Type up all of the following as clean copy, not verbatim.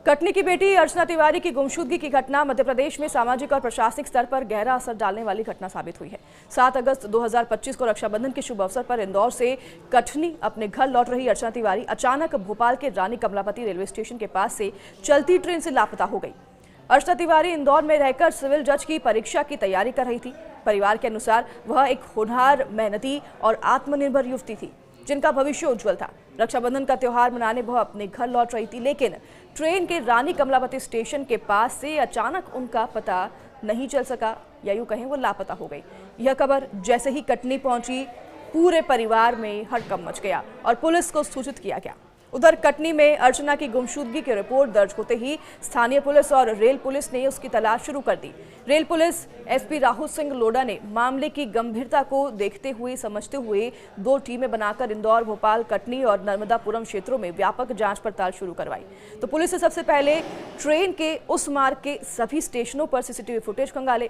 कटनी की बेटी अर्चना तिवारी की गुमशुदगी की घटना मध्य प्रदेश में सामाजिक और प्रशासनिक स्तर पर गहरा असर डालने वाली घटना साबित हुई है। 7 अगस्त 2025 को रक्षाबंधन के शुभ अवसर पर इंदौर से कटनी अपने घर लौट रही अर्चना तिवारी अचानक भोपाल के रानी कमलापति रेलवे स्टेशन के पास से चलती ट्रेन से लापता हो गई। अर्चना तिवारी इंदौर में रहकर सिविल जज की परीक्षा की तैयारी कर रही थी। परिवार के अनुसार वह एक होनहार, मेहनती और आत्मनिर्भर युवती थी जिनका भविष्य उज्जवल था। रक्षाबंधन का त्योहार मनाने वह अपने घर लौट रही थी, लेकिन ट्रेन के रानी कमलापति स्टेशन के पास से अचानक उनका पता नहीं चल सका, या यूं कहें वो लापता हो गई। यह खबर जैसे ही कटनी पहुंची, पूरे परिवार में हड़कंप मच गया और पुलिस को सूचित किया गया। उधर कटनी में अर्चना की गुमशुदगी की रिपोर्ट दर्ज होते ही स्थानीय पुलिस और रेल पुलिस ने उसकी तलाश शुरू कर दी। Rail police SP Rahul Singh Lodha ने मामले की गंभीरता को देखते हुए समझते हुए 2 टीमें बनाकर इंदौर, भोपाल, कटनी और नर्मदापुरम क्षेत्रों में व्यापक जांच पड़ताल शुरू करवाई। तो पुलिस ने सबसे पहले ट्रेन के उस मार्ग के सभी स्टेशनों पर सीसीटीवी फुटेज खंगाले।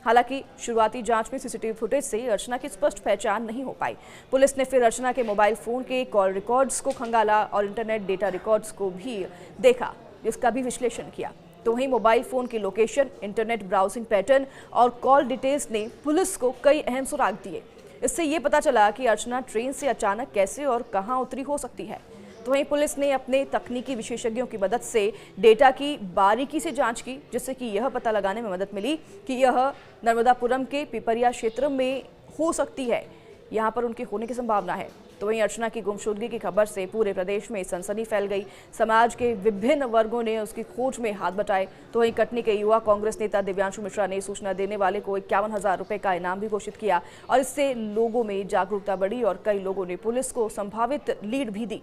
हालांकि शुरुआती जांच में सीसीटीवी फुटेज से अर्चना की स्पष्ट पहचान नहीं हो पाई। पुलिस ने फिर अर्चना के मोबाइल फोन के कॉल रिकॉर्ड्स को खंगाला और इंटरनेट डेटा रिकॉर्ड्स को भी देखा, जिसका भी विश्लेषण किया। तो वहीं मोबाइल फोन की लोकेशन, इंटरनेट ब्राउजिंग पैटर्न और कॉल डिटेल्स ने पुलिस को कई अहम सुराग दिए। इससे ये पता चला कि अर्चना ट्रेन से अचानक कैसे और कहां उतरी हो सकती है। तो वहीं पुलिस ने अपने तकनीकी विशेषज्ञों की मदद से डेटा की बारीकी से जांच की, जिससे कि यह पता लगाने में मदद मिली कि यह नर्मदापुरम के पिपरिया क्षेत्र में हो सकती है, यहां पर उनके होने की संभावना है। तो वहीं अर्चना की गुमशुदगी की खबर से पूरे प्रदेश में सनसनी फैल गई। समाज के विभिन्न वर्गों ने उसकी खोज में हाथ बटाए। तो वहीं कटनी के युवा कांग्रेस नेता दिव्यांशु मिश्रा ने सूचना देने वाले को 51,000 रुपए का इनाम भी घोषित किया और इससे लोगों में जागरूकता बढ़ी और कई लोगों ने पुलिस को संभावित लीड भी दी।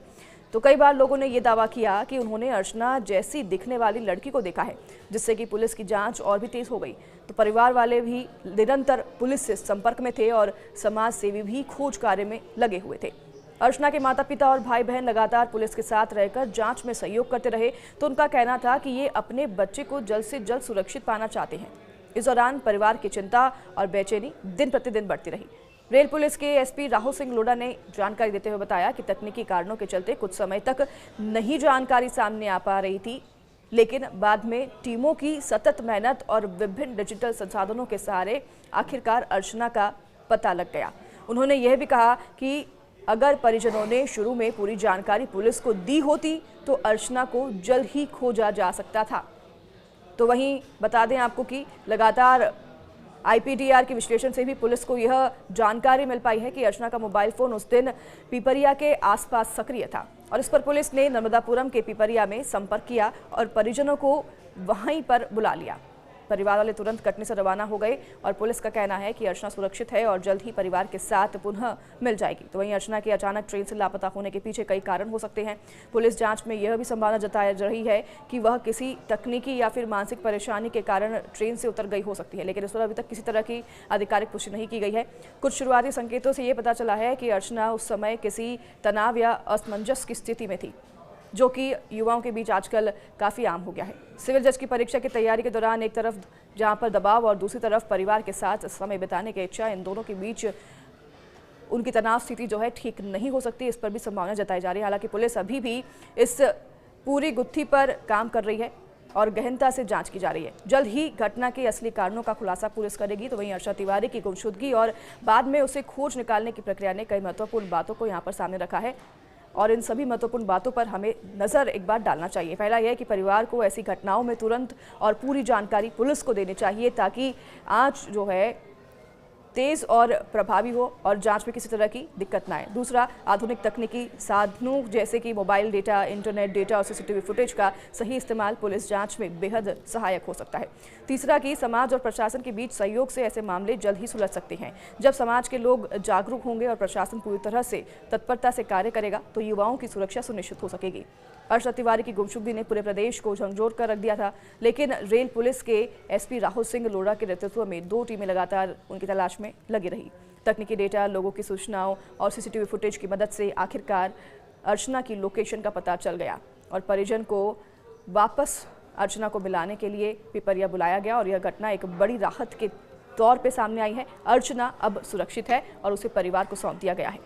तो कई बार लोगों ने यह दावा किया कि उन्होंने अर्चना जैसी दिखने वाली लड़की को देखा है, जिससे कि पुलिस की जांच और भी तेज हो गई। तो परिवार वाले भी निरंतर पुलिस से संपर्क में थे और समाज सेवी भी खोज कार्य में लगे हुए थे। अर्चना के माता पिता और भाई बहन लगातार पुलिस के साथ रहकर जांच में सहयोग करते रहे। तो उनका कहना था कि ये अपने बच्चे को जल्द से जल्द सुरक्षित पाना चाहते हैं। इस दौरान परिवार की चिंता और बेचैनी दिन प्रतिदिन बढ़ती रही। रेल पुलिस के एसपी राहुल सिंह लोढ़ा ने जानकारी देते हुए बताया कि तकनीकी कारणों के चलते कुछ समय तक नहीं जानकारी सामने आ पा रही थी, लेकिन बाद में टीमों की सतत मेहनत और विभिन्न डिजिटल संसाधनों के सहारे आखिरकार अर्चना का पता लग गया। उन्होंने यह भी कहा कि अगर परिजनों ने शुरू में पूरी जानकारी पुलिस को दी होती तो अर्चना को जल्द ही खोजा जा सकता था। तो वहीं बता दें आपको कि लगातार आईपीडीआर के विश्लेषण से भी पुलिस को यह जानकारी मिल पाई है कि अर्चना का मोबाइल फोन उस दिन पिपरिया के आसपास सक्रिय था और इस पर पुलिस ने नर्मदापुरम के पिपरिया में संपर्क किया और परिजनों को वहीं पर बुला लिया। परिवार वाले तुरंत कटनी से रवाना हो गए और पुलिस का कहना है कि अर्चना सुरक्षित है और जल्द ही परिवार के साथ पुनः मिल जाएगी। तो वहीं अर्चना के अचानक ट्रेन से लापता होने के पीछे कई कारण हो सकते हैं। पुलिस जांच में यह भी संभावना जताई जा रही है कि वह किसी तकनीकी या फिर मानसिक परेशानी के कारण ट्रेन से उतर गई हो सकती है, लेकिन इस पर अभी तक किसी तरह की आधिकारिक पुष्टि नहीं की गई है। कुछ शुरुआती संकेतों से ये पता चला है कि अर्चना उस समय किसी तनाव या असमंजस की स्थिति में थी, जो कि युवाओं के बीच आजकल काफ़ी आम हो गया है। सिविल जज की परीक्षा की तैयारी के दौरान एक तरफ जहां पर दबाव और दूसरी तरफ परिवार के साथ समय बिताने की इच्छा, इन दोनों के बीच उनकी तनाव स्थिति जो है ठीक नहीं हो सकती, इस पर भी संभावना जताई जा रही है। हालांकि पुलिस अभी भी इस पूरी गुत्थी पर काम कर रही है और गहनता से जांच की जा रही है। जल्द ही घटना के असली कारणों का खुलासा पुलिस करेगी। तो वहीं अर्चना तिवारी की गुमशुदगी और बाद में उसे खोज निकालने की प्रक्रिया ने कई महत्वपूर्ण बातों को यहाँ पर सामने रखा है और इन सभी महत्वपूर्ण बातों पर हमें नज़र एक बार डालना चाहिए। पहला यह है कि परिवार को ऐसी घटनाओं में तुरंत और पूरी जानकारी पुलिस को देनी चाहिए, ताकि आज जो है तेज और प्रभावी हो और जांच में किसी तरह की दिक्कत ना आए। दूसरा, आधुनिक तकनीकी साधनों जैसे कि मोबाइल डेटा, इंटरनेट डेटा और सीसीटीवी फुटेज का सही इस्तेमाल पुलिस जांच में बेहद सहायक हो सकता है। तीसरा कि समाज और प्रशासन के बीच सहयोग से ऐसे मामले जल्द ही सुलझ सकते हैं। जब समाज के लोग जागरूक होंगे और प्रशासन पूरी तरह से तत्परता से कार्य करेगा तो युवाओं की सुरक्षा सुनिश्चित हो सकेगी। अर्चना तिवारी की गुमशुदगी ने पूरे प्रदेश को झकझोर कर रख दिया था, लेकिन रेल पुलिस के एसपी राहुल सिंह लोढ़ा के नेतृत्व में 2 टीमें लगातार उनकी तलाश में लगी रही। तकनीकी डेटा, लोगों की सूचनाओं और सीसीटीवी फुटेज की मदद से आखिरकार अर्चना की लोकेशन का पता चल गया और परिजन को वापस अर्चना को मिलाने के लिए पिपरिया बुलाया गया और यह घटना एक बड़ी राहत के तौर पे सामने आई है। अर्चना अब सुरक्षित है और उसे परिवार को सौंप दिया गया है।